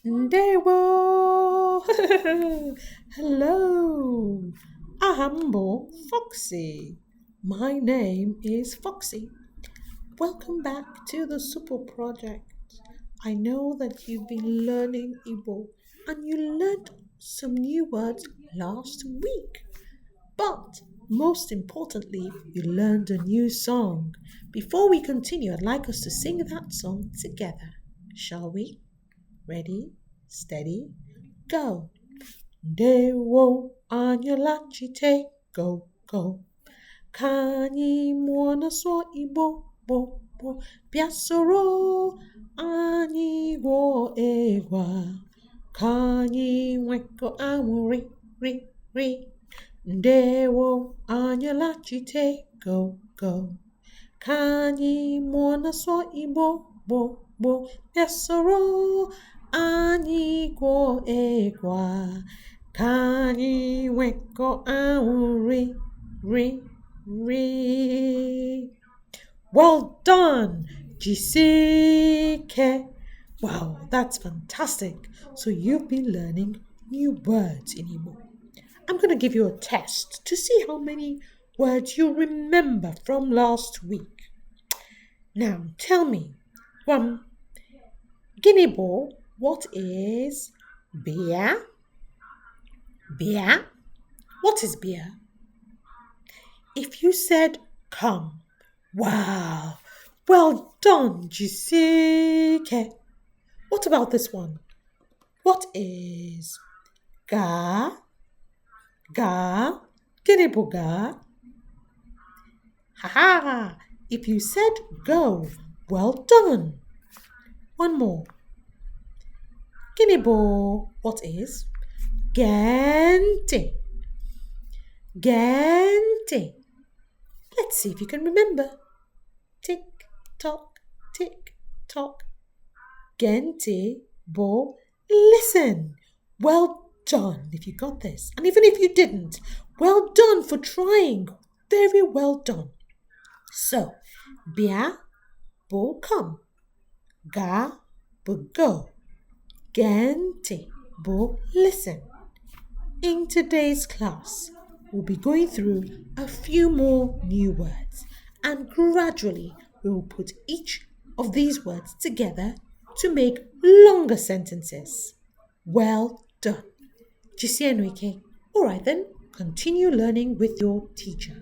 Ndeewo! Hello! Ahambo Foxie. My name is Foxie. Welcome back to the Sụpụ Project. I know that you've been learning Igbo and you learned some new words last week. But most importantly, you learned a new song. Before we continue, I'd like us to sing that song together. Shall we? Ready, steady, go. Ndeewo anyị lachite, go, go. Ka anyị mụọ n'asụ Igbo, bo, bo. Bịa soro anyị gụọ egwu a. Ka anyị nwekọ aṅụrị, ri, ri. Ndeewo anyị lachite, go, go. Ka anyị mụọ n'asụ Igbo, bo, bo. Bịa soro anyị gụọ egwu a. Ka anyị nwekọ aṅụrị, ri, ri. Well done, Jisike. Wow, that's fantastic. So you've been learning new words in Igbo. I'm going to give you a test to see how many words you remember from last week. Now, tell me, Guinea-bo, what is beer? Beer? What is beer? If you said come, wow, well done, Jisike. What about this one? What is ga? Ga? Guinea-bo ga? Ha ha! If you said go, well done. One more. Guinea-bo, what is gente? Gente. Let's see if you can remember. Tick tock, tick tock. Gente bo, listen. Well done if you got this. And even if you didn't, well done for trying. Very well done. So, bia bo come. Ga bo go. Gente bo listen. In today's class, we'll be going through a few more new words, and gradually we will put each of these words together to make longer sentences. Well done. Jisienweke. All right then, continue learning with your teacher.